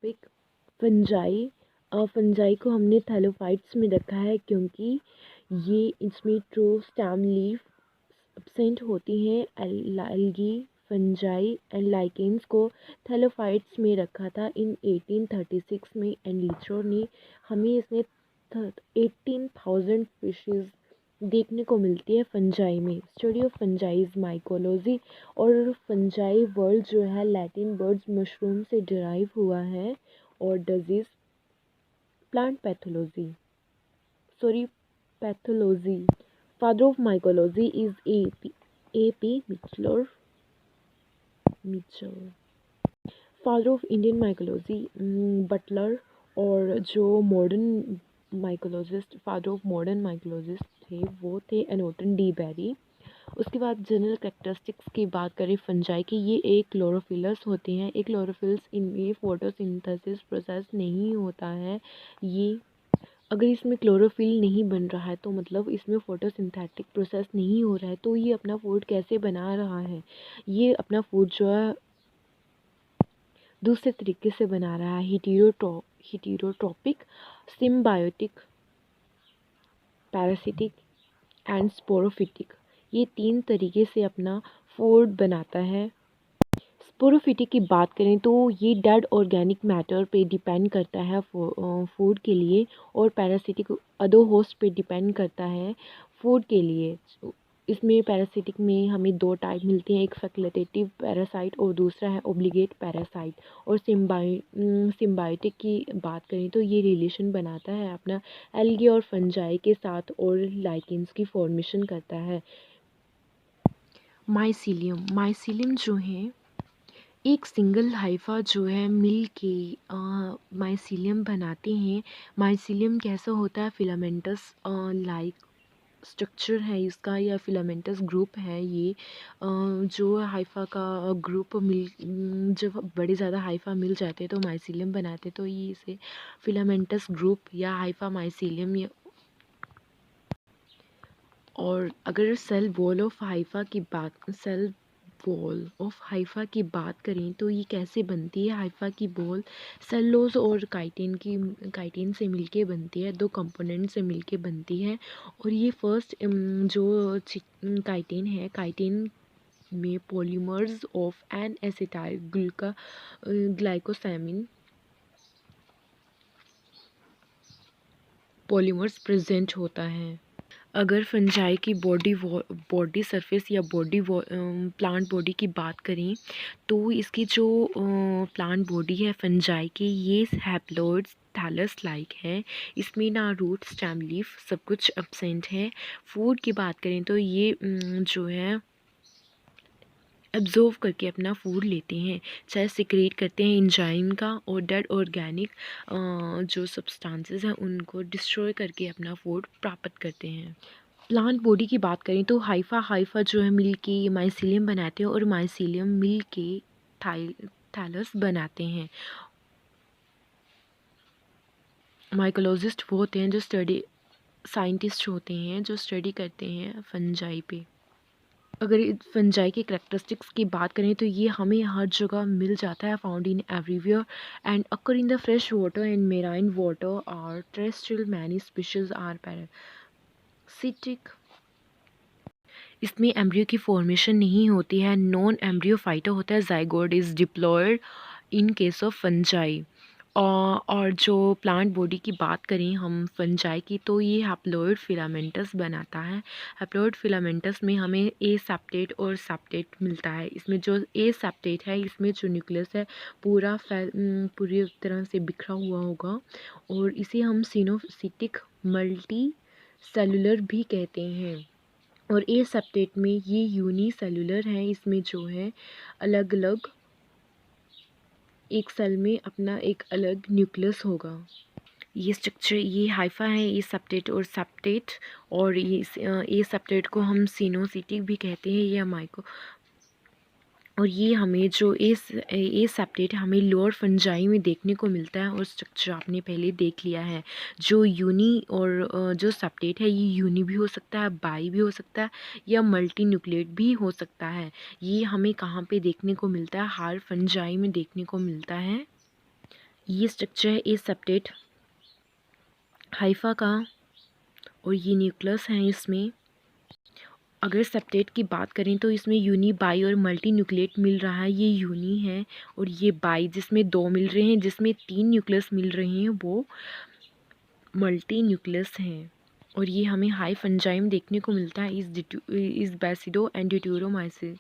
Topic fungi. Fungi को हमने thallophytes में रखा है क्योंकि ये इसमें ट्रू स्टेम लीफ एब्सेंट होती हैं। एल्गी, फंजाई एंड लाइकेंस को थैलोफाइट्स में रखा था इन 1836 में, एंड लिथरो ने हमें इसमें 18,000 स्पीशीज़ देखने को मिलती है फंजाई में। स्टडी ऑफ फंजाइज माइकोलॉजी, और फंजाई वर्ड जो है लैटिन वर्ड्स मशरूम से डिराइव हुआ है, और disease plant pathology. Father of mycology is A.P. Micheli. Father of Indian mycology Butler, और जो modern mycologist, father of modern mycologist थे वो थे एनोटन डी बैरी। उसके बाद जनरल कैरेक्टरिस्टिक्स की बात करें फंजाई की, ये एक क्लोरोफिलस होते हैं। एक क्लोरोफिल्स इनमें फोटोसिंथेसिस प्रोसेस नहीं होता है। ये अगर इसमें क्लोरोफिल नहीं बन रहा है तो मतलब इसमें फोटोसिंथेटिक प्रोसेस नहीं हो रहा है, तो ये अपना फूड कैसे बना रहा है? ये अपना फूड जो है दूसरे तरीके से बना रहा है, हीटेरोट्रॉपिक, सिम्बायोटिक, पैरासिटिक एंड स्पोरोफिटिक। ये 3 तरीके से अपना फूड बनाता है। स्पोरोफिटिक की बात करें तो ये डेड ऑर्गेनिक मैटर पे डिपेंड करता है फूड के लिए, और पैरासिटिक अदर होस्ट पे डिपेंड करता है फूड के लिए। इसमें पैरासिटिक में हमें 2 टाइप मिलते हैं, एक फैकल्टेटिव पैरासाइट और दूसरा है ओब्लिगेट पैरासाइट। और सिम्बायोटिक की बात करें तो ये रिलेशन बनाता है अपना एल्गी और फंजाई के साथ, और लाइकेंस की फॉर्मेशन करता है। माइसीलियम जो है एक सिंगल हाइफा जो है मिल के माइसीलियम बनाते हैं। माइसीलियम कैसा होता है? फिलामेंटस लाइक स्ट्रक्चर है इसका, या फिलामेंटस ग्रुप है ये। जो हाइफा का ग्रुप जब बड़े ज़्यादा हाइफा मिल जाते हैं तो माइसीलियम बनाते, तो ये इसे फिलामेंटस ग्रुप या हाइफा माइसीलियम। और अगर सेल वॉल ऑफ हाइफा की बात करें तो ये कैसे बनती है? हाइफा की बॉल सेल्लोज और काइटिन से मिलके बनती है, 2 कंपोनेंट से मिलके बनती है। और ये फर्स्ट जो काइटिन है, काइटिन में polymers of N acetyl glucosamine polymers present होता है। अगर फंजाई की बॉडी सरफेस या प्लांट बॉडी की बात करें तो इसकी जो प्लांट बॉडी है फंजाई की, ये हैप्लॉइड्स थैलस लाइक है। इसमें ना रूट, स्टेम, लीफ सब कुछ एब्सेंट है। फूड की बात करें तो ये जो है एब्जॉर्व करके अपना फूड लेते हैं, चाहे सिक्रेट करते हैं एंजाइम का, और डेड ऑर्गेनिक जो सब्सटेंसेस हैं उनको डिस्ट्रॉय करके अपना फूड प्राप्त करते हैं। प्लांट बॉडी की बात करें तो हाइफा जो है मिल के माइसीलियम बनाते हैं, और माइसीलियम मिल के थैलस बनाते हैं। माइकोलॉजिस्ट वो होते हैं जो साइंटिस्ट होते हैं जो स्टडी करते हैं फंजाई पे। अगर फंजाई के करैक्टरिस्टिक्स की बात करें तो ये हमें हर जगह मिल जाता है, found in everywhere and occur in the fresh water and marine water. Are terrestrial many species are parasitic. इसमें एम्ब्रियो की फॉर्मेशन नहीं होती है, नॉन एम्ब्रियो फाइटर होता है। Zygote is diploid in case of fungi. और जो प्लांट बॉडी की बात करें हम फंजाई की, तो ये हैप्लॉइड फिलामेंटस बनाता है। हैप्लॉइड फिलामेंटस में हमें ए सेप्टेट और सेप्टेट मिलता है। इसमें जो ए सेप्टेट है, इसमें जो न्यूक्लियस है पूरी तरह से बिखरा हुआ होगा, और इसे हम सिनोसिटिक मल्टी सेलुलर भी कहते हैं। और ए सेप्टेट में ये यूनिसेलुलर है, इसमें जो है अलग अलग एक सेल में अपना एक अलग न्यूक्लियस होगा। ये स्ट्रक्चर, ये हाइफा है, ये सेप्टेट और सेप्टेट, और ये सेप्टेट को हम सिनोसिटिक भी कहते हैं या माइको। और ये हमें जो ए सेप्टेट हमें लोअर फंजाई में देखने को मिलता है, और स्ट्रक्चर आपने पहले देख लिया है। जो यूनी और जो सेप्टेट है, ये यूनी भी हो सकता है, बाई भी हो सकता है, या मल्टी न्यूक्लिएट भी हो सकता है। ये हमें कहाँ पे देखने को मिलता है? हर फंजाई में देखने को मिलता है। ये स्ट्रक्चर है ए सेप्टेट हाइफा का और ये न्यूक्लियस है इसमें। अगर सेप्टेट की बात करें तो इसमें यूनी, बाई और मल्टी न्यूक्लिएट मिल रहा है, ये यूनी है, और ये बाई जिसमें 2 मिल रहे हैं, जिसमें 3 न्यूक्लियस मिल रहे हैं वो मल्टी न्यूक्लियस हैं। और ये हमें हाई फंजाइम देखने को मिलता है इस बेसिडो एंड ड्यूटेरोमाइसिस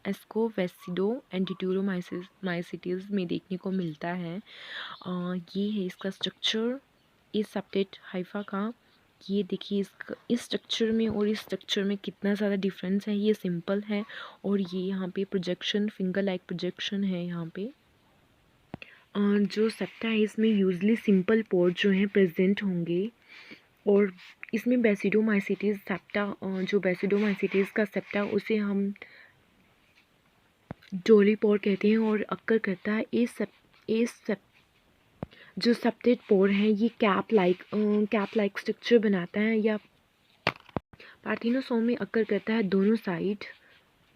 एस्कोवेसिडो एंड ड्यूटेरोमाइसिटीज में देखने को मिलता है। ये है इसका स्ट्रक्चर इस सेप्टेट हाइफा का। ये देखिए इस स्ट्रक्चर में और इस स्ट्रक्चर में कितना ज़्यादा डिफरेंस है। ये सिंपल है और ये यहाँ पे प्रोजेक्शन, फिंगर लाइक प्रोजेक्शन है यहाँ पे। जो सेप्टा है इसमें यूजली सिंपल पोर जो हैं प्रेजेंट होंगे, और इसमें बेसिडोमाइसिटीज सेप्टा, जो बेसिडोमाइसिटीज का सेप्टा उसे हम डोलीपोर कहते हैं और अक्कर करता है जो सेप्टेड पोर है ये कैप लाइक स्ट्रक्चर बनाता है या पार्थिनोसोम में अक्कर करता है दोनों साइड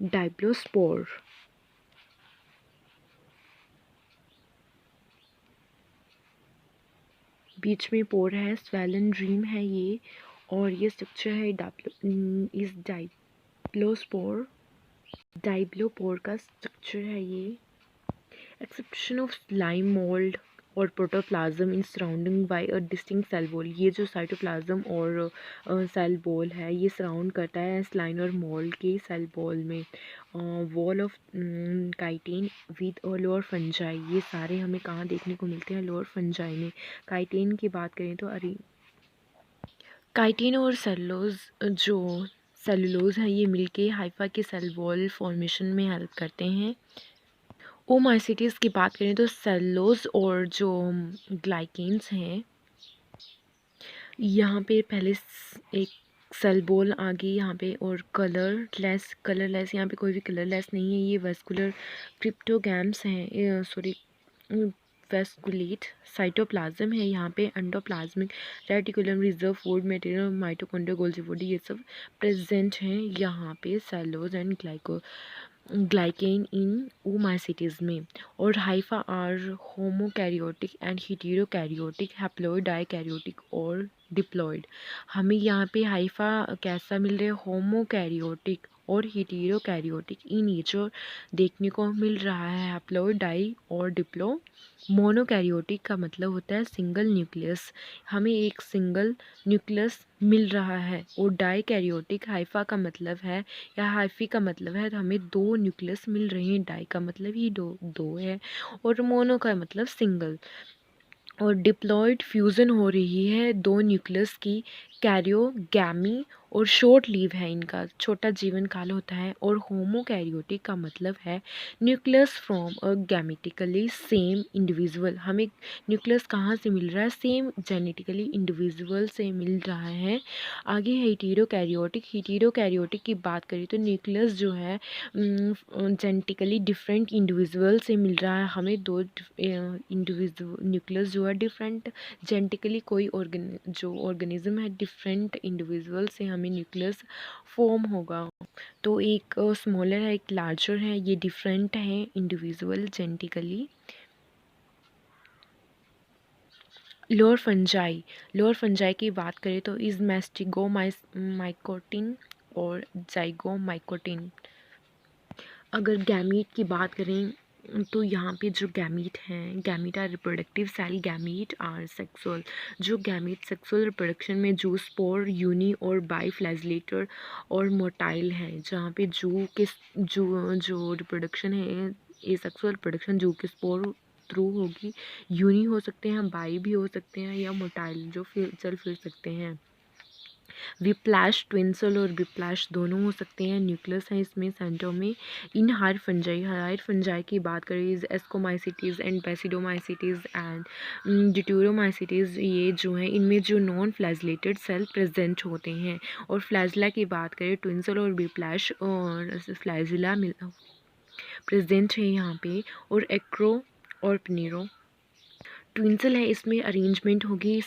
डाइप्लोस्पोर। बीच में पोर है, स्वेलन ड्रीम है ये, और ये स्ट्रक्चर है इस डाइप्लोपोर का स्ट्रक्चर है ये। एक्सेप्शन ऑफ स्लाइम मोल्ड और protoplasm in surrounding by a distinct cell wall. ये जो साइटोप्लाज्म और सेल वॉल है ये सराउंड करता है स्लाइन और मोल्ड के सेल वॉल में। वॉल ऑफ काइटिन विद और लोअर फंजाई, ये सारे हमें कहाँ देखने को मिलते हैं? लोअर फंजाई में। काइटिन की बात करें तो काइटिन और सेलुलोज है ये मिलके हाइफा के सेल वॉल फॉर्मेशन में हेल्प करते हैं। ओमाइसिटीज़ की बात करें तो सेलुलोज और जो ग्लाइकेन्स हैं, यहाँ पे पहले एक सेल बॉल आ गई यहाँ पे, और कलरलेस यहाँ पे कोई भी कलरलेस नहीं है। ये वेस्कुलर क्रिप्टोगैम्स हैं, सॉरी वेस्कुलेट साइटोप्लाज्म है यहाँ पे। Endoplasmic reticulum, reserve food material, mitochondria, Golgi body, ये सब प्रेजेंट हैं यहाँ पे cellulose and glycan in oomycetes में। और hypha are homokaryotic and heterokaryotic, haploid, dikaryotic और डिप्लॉइड। हमें यहाँ पे हाइफा कैसा मिल रहा है? होमोकैरियोटिक और हेटेरोकैरियोटिक इन नेचर देखने को मिल रहा है। हैप्लॉइड, डाई और डिप्लो। मोनोकैरियोटिक का मतलब होता है सिंगल न्यूक्लियस, हमें एक सिंगल न्यूक्लियस मिल रहा है। और डाइकैरियोटिक हाइफा का मतलब है या हाइफी का मतलब है तो हमें 2 न्यूक्लियस मिल रहे हैं। डाई का मतलब ही दो है, और मोनो का मतलब सिंगल। और डिप्लॉइड फ्यूज़न हो रही है 2 न्यूक्लियस की। कैरियोगैमी और शॉर्ट लीव है, इनका छोटा जीवन काल होता है। और होमोकैरियोटिक का मतलब है nucleus from a gametically same individual, हमें न्यूक्लियस कहाँ से मिल रहा है? सेम जेनेटिकली इंडिविजुअल से मिल रहा है। आगे है हेटेरोकैरियोटिक की बात करें तो न्यूक्लियस जो है जेनेटिकली डिफरेंट इंडिविजुअल से मिल रहा है। हमें 2 इंडिविजुअल न्यूक्लियस जो है डिफरेंट जेनेटिकली, कोई ऑर्गेनिज्म है डिफरेंट इंडिविजुअल से हमें न्यूक्लियस फॉर्म होगा। तो एक स्मॉलर है, एक लार्जर है, ये डिफरेंट है इंडिविजुअल जेनेटिकली। लोअर फंजाई की बात करें तो इज मैस्टिगोमाइकोटिन और जाइगोमाइकोटिन। अगर गैमीट की बात करें तो यहाँ पे जो गैमीट हैं, gamete are reproductive cell, gamete are sexual. जो गैमीट सेक्सुअल रिप्रोडक्शन में जू, स्पोर, यूनी और बाईफ्लैजिलेटर और मोटाइल है। जहाँ पे जू जो रिप्रोडक्शन है, ये सेक्सुअल रिप्रोडक्शन जू के स्पोर थ्रू होगी। यूनी हो सकते हैं, बाई भी हो सकते हैं, या मोटाइल जो चल फिर सकते हैं। विप्लैश, ट्विंसल और विप्लैश दोनों हो सकते हैं। न्यूक्लियस है इसमें सेंटर में। इन हायर फंजाई की बात करें is ascomycetes and basidiomycetes and deuteromycetes, ये जो है इनमें जो नॉन फ्लैजिलेटेड सेल प्रेजेंट होते हैं। और फ्लैजिला की बात करें ट्विंसल और विप्लैश और फ्लैजिला प्रेजेंट है यहाँ पे। और एक्रो और पनीरो ट्विंसल है, इसमें अरेंजमेंट होगी ये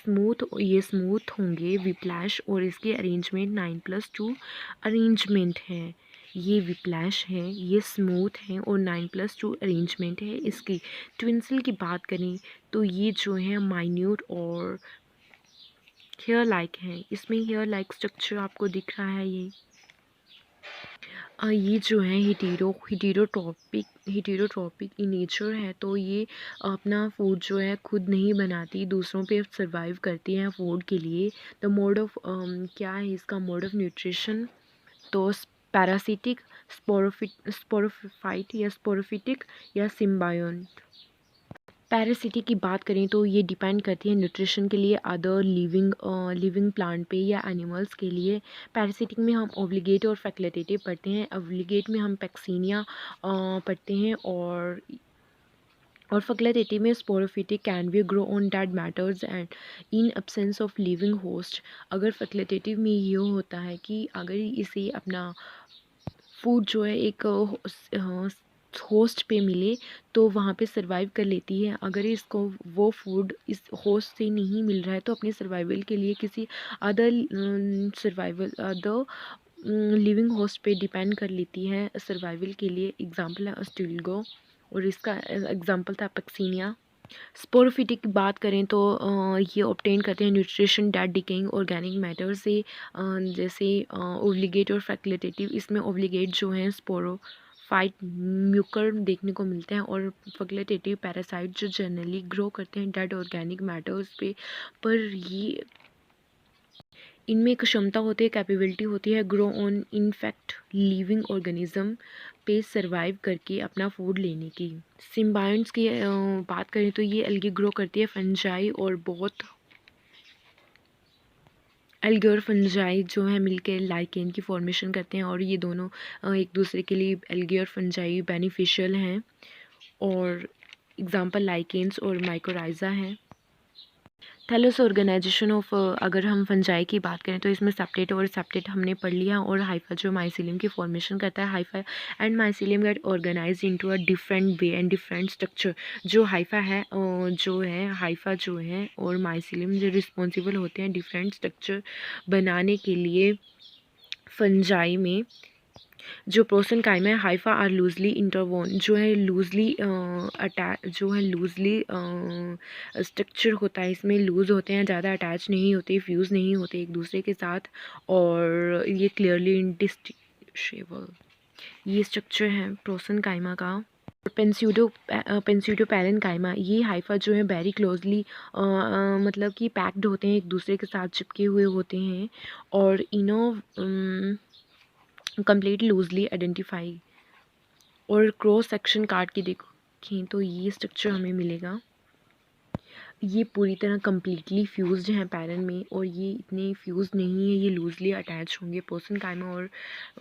स्मूथ होंगे विप्लैश, और इसकी अरेंजमेंट 9+2 अरेंजमेंट है। ये विप्लैश है, ये स्मूथ है और 9+2 अरेंजमेंट है इसकी। ट्विंसल की बात करें तो ये जो है माइन्यूट और हेयर लाइक है, इसमें हेयर लाइक स्ट्रक्चर आपको दिख रहा है। ये जो है हिटेरोट्रॉपिक इन नेचर है, तो ये अपना फूड जो है खुद नहीं बनाती, दूसरों पे सर्वाइव करती हैं फूड के लिए। द मोड ऑफ क्या है इसका मोड ऑफ न्यूट्रिशन, तो पैरासिटिक, स्पोरोफाइट या स्पोरोफिटिक या सिम्बायोन। पैरासिटिक की बात करें तो ये डिपेंड करती है न्यूट्रिशन के लिए अदर लिविंग प्लांट पे या एनिमल्स के लिए। पैरासिटिक में हम ओब्लिगेट और फैकल्टेटिव पढ़ते हैं। ओब्लिगेट में हम पैक्सीनिया पढ़ते हैं और फैकल्टेटिव में sporophytic can be grow on dead matters and in absence of living host. अगर फैकल्टेटिव में ये होता है कि अगर इसे अपना फूड जो है एक होस्ट पे मिले तो वहाँ पे सर्वाइव कर लेती है। अगर इसको वो फूड इस होस्ट से नहीं मिल रहा है तो अपने सर्वाइवल के लिए किसी अदर लिविंग होस्ट पे डिपेंड कर लेती है सर्वाइवल के लिए। एग्जांपल है अस्टिल्गो और इसका एग्जांपल था पैक्सीनिया। स्पोरोफिटिक की बात करें तो ये ऑब्टेन करते हैं nutrition dead decaying organic matter से, जैसे ओब्लिगेट और फैकल्टेटिव। इसमें ओब्लिगेट जो हैं स्पोरोफाइट म्यूकर देखने को मिलते हैं और फैकल्टेटिव पैरासाइट जो जनरली ग्रो करते हैं डेड ऑर्गेनिक मैटर्स पे। पर ये इनमें एक क्षमता होती है, कैपेबिलिटी होती है grow on in fact living organism पे सर्वाइव करके अपना फूड लेने की। सिम्बायोंट्स की बात करें तो ये एल्गी ग्रो करती है फंजाई और बहुत एल्गी और फंजाई जो है मिलकर लाइकेन की फॉर्मेशन करते हैं और ये दोनों एक दूसरे के लिए एल्गी और फंजाई बेनिफिशियल हैं। और एग्जांपल लाइकेन्स और माइकोराइजा हैं। थैलोस ऑर्गेनाइजेशन ऑफ, अगर हम फंजाई की बात करें तो इसमें सेप्टेट और सेप्टेट हमने पढ़ लिया। और हाइफा जो माइसिलियम की फॉर्मेशन करता है, hypha and mycelium get organize into a different way and different structure. जो हाइफा है जो है हाइफा जो है और माइसिलियम जो रिस्पॉन्सिबल होते हैं डिफरेंट स्ट्रक्चर बनाने के लिए फंजाई में। जो प्रोसेनकाइमा है हाइफा आर लूजली इंटरवोन, जो है लूजली जो है लूजली स्ट्रक्चर होता है, इसमें लूज होते हैं, ज़्यादा अटैच नहीं होते, फ्यूज़ नहीं होते एक दूसरे के साथ और ये क्लियरली इंडिस्टिंग्विशेबल। ये स्ट्रक्चर है प्रोसेनकाइमा का। पेंस्यूडो पैरेन्काइमा, ये हाइफा जो है वेरी क्लोजली मतलब कि पैक्ड होते हैं, एक दूसरे के साथ चिपके हुए होते हैं और कंप्लीट लूजली आइडेंटिफाई। और क्रॉस सेक्शन काट के देखें तो ये स्ट्रक्चर हमें मिलेगा। ये पूरी तरह कम्प्लीटली फ्यूज्ड हैं पैरन में और ये इतने फ्यूज नहीं है, ये लूजली अटैच होंगे प्रोसेनकाइमा और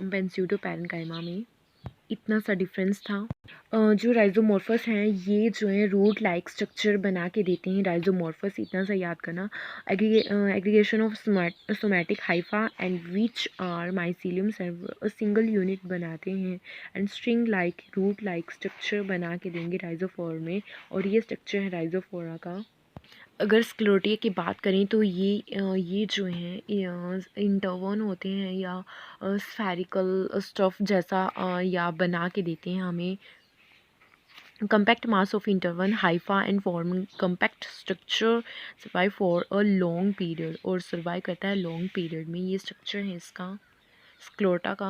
पेंस्यूडो पैरेन्काइमा में। इतना सा डिफरेंस था। जो राइजोमॉर्फस हैं ये जो है रूट लाइक स्ट्रक्चर बना के देते हैं। राइजोमॉर्फस इतना सा याद करना। Aggregation of somatic hypha and which are mycelium single unit बनाते हैं and string like root like structure बना के देंगे राइजोफोर में। और ये स्ट्रक्चर है राइजोफोरा का। अगर स्क्लेरोटिया की बात करें तो ये जो हैं इंटरवॉन होते हैं या स्फेरिकल स्टफ जैसा या बना के देते हैं हमें। compact mass of interval hypha and forming compact structure survive for a long period और survive करता है long period में। ये structure है इसका स्क्लोटा का।